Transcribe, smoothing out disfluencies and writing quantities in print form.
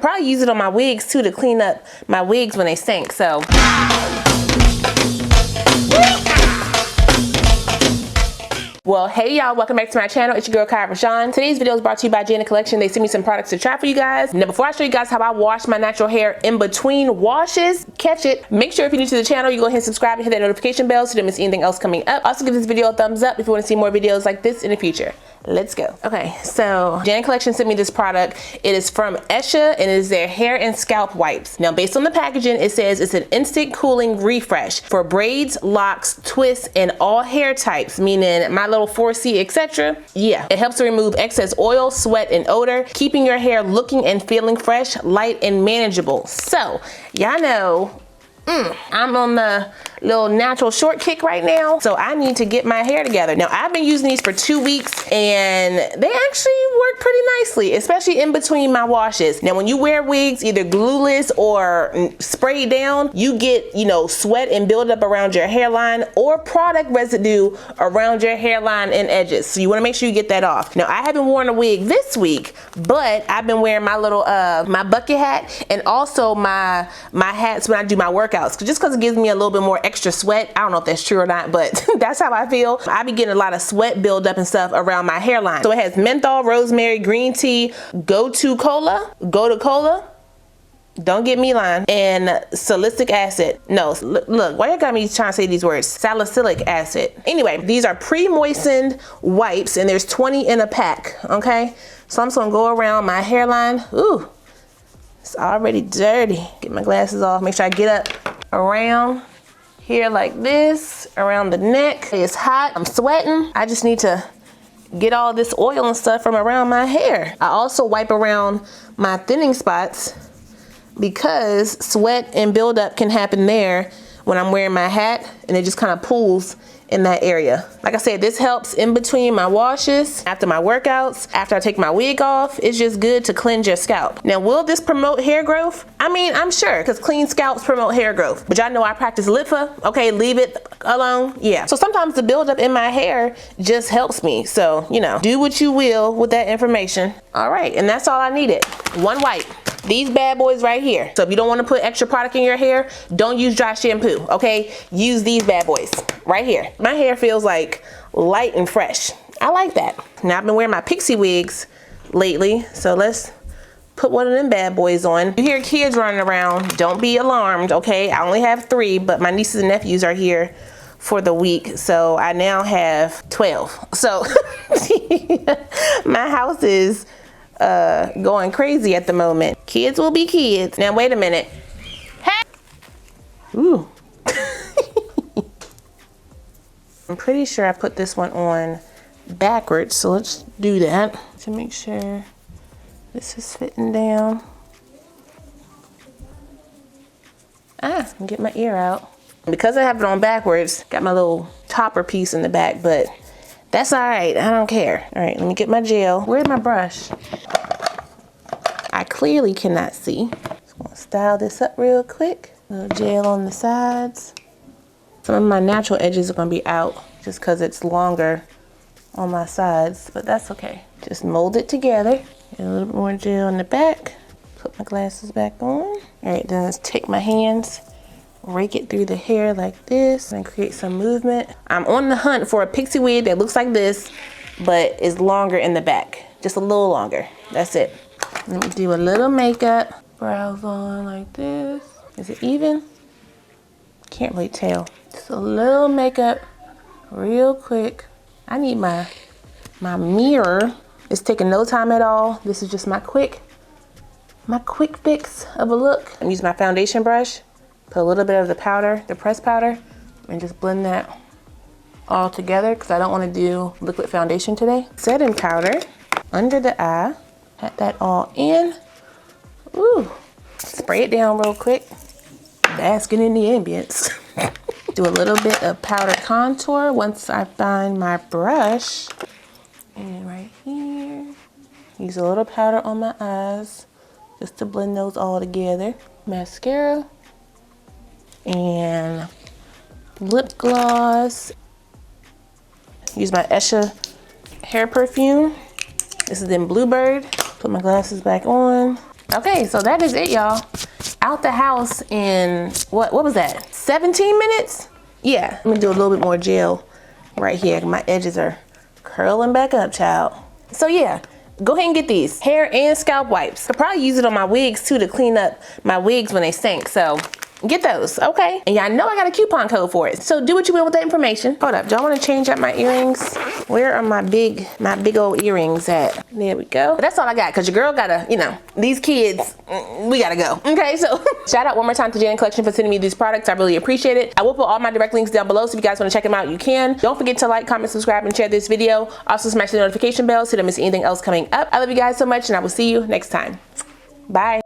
probably use it on my wigs too to clean up my wigs when they stink, so. Well, hey y'all, welcome back to my channel. It's your girl KIERASHON. Today's video is brought to you by Jeulia Collection. They sent me some products to try for you guys. Now before I show you guys how I wash my natural hair in between washes, catch it, make sure if you're new to the channel, you go ahead and subscribe and hit that notification bell so you don't miss anything else coming up. Also give this video a thumbs up if you want to see more videos like this in the future. Let's go. Okay, so Jeulia Collection sent me this product. It is from Esha and it is their hair and scalp wipes. Now based on the packaging, it says it's an instant cooling refresh for braids, locks, twists, and all hair types, meaning my little 4C, etc. Yeah, it helps to remove excess oil, sweat, and odor, keeping your hair looking and feeling fresh, light, and manageable. So y'all know I'm on the little natural short kick right now, so I need to get my hair together. Now I've been using these for 2 weeks and they actually work pretty nicely, especially in between my washes. Now when you wear wigs, either glueless or sprayed down, you get, you know, sweat and buildup around your hairline or product residue around your hairline and edges. So you want to make sure you get that off. Now I haven't worn a wig this week, but I've been wearing my little my bucket hat and also my hats when I do my workouts, just because it gives me a little bit more extra sweat. I don't know if that's true or not, but that's how I feel. I be getting a lot of sweat buildup and stuff around my hairline. So it has menthol, rosemary, green tea, gotu kola, don't get me lying, and salicylic acid. No, look, why you got me trying to say these words? Salicylic acid. Anyway, these are pre-moistened wipes and there's 20 in a pack, okay? So I'm just gonna go around my hairline. Ooh, it's already dirty. Get my glasses off, make sure I get up around here like this, around the neck. It's hot, I'm sweating. I just need to get all this oil and stuff from around my hair. I also wipe around my thinning spots because sweat and buildup can happen there when I'm wearing my hat and it just kind of pools in that area. Like I said, this helps in between my washes, after my workouts, after I take my wig off. It's just good to cleanse your scalp. Now, will this promote hair growth? I mean, I'm sure, because clean scalps promote hair growth. But y'all know I practice LIFA. Okay, leave it alone. Yeah. So sometimes the buildup in my hair just helps me. So, you know, do what you will with that information. All right, and that's all I needed. One wipe. These bad boys right here. So if you don't want to put extra product in your hair, don't use dry shampoo, okay? Use these bad boys right here. My hair feels like light and fresh. I like that. Now I've been wearing my Pixie wigs lately, so let's put one of them bad boys on. You hear kids running around, don't be alarmed, okay? I only have 3, but my nieces and nephews are here for the week, so I now have 12. So my house is going crazy at the moment. Kids will be kids. Now wait a minute. Hey! Ooh. I'm pretty sure I put this one on backwards, so let's do that to make sure this is fitting down. Get my ear out. Because I have it on backwards, got my little topper piece in the back, but that's all right, I don't care. All right, let me get my gel. Where's my brush? I clearly cannot see. Just gonna style this up real quick. A little gel on the sides. Some of my natural edges are gonna be out just cause it's longer on my sides, but that's okay. Just mold it together. Get a little bit more gel in the back. Put my glasses back on. All right, then let's take my hands, rake it through the hair like this and create some movement. I'm on the hunt for a Pixie wig that looks like this, but is longer in the back. Just a little longer, that's it. Let me do a little makeup. Brows on like this. Is it even? Can't really tell. Just a little makeup, real quick. I need my mirror. It's taking no time at all. This is just my quick fix of a look. I'm using my foundation brush. Put a little bit of the powder, the pressed powder, and just blend that all together because I don't want to do liquid foundation today. Setting powder under the eye. Pat that all in. Ooh. Spray it down real quick. Basking in the ambience. Do a little bit of powder contour once I find my brush. And right here. Use a little powder on my eyes just to blend those all together. Mascara. And lip gloss. Use my Esha hair perfume. This is in Bluebird. Put my glasses back on. Okay, so that is it, y'all. Out the house in, what was that? 17 minutes? Yeah, let me do a little bit more gel right here. My edges are curling back up, child. So yeah, go ahead and get these hair and scalp wipes. I'll probably use it on my wigs too to clean up my wigs when they stink. So get those, okay? And y'all know I got a coupon code for it. So do what you will with that information. Hold up, do I want to change up my earrings? Where are my big old earrings at? There we go. But that's all I got, because your girl gotta, you know, these kids, we gotta go. Okay, so shout out one more time to Jan Collection for sending me these products. I really appreciate it. I will put all my direct links down below, so if you guys want to check them out, you can. Don't forget to like, comment, subscribe, and share this video. Also smash the notification bell so you don't miss anything else coming up. I love you guys so much, and I will see you next time. Bye.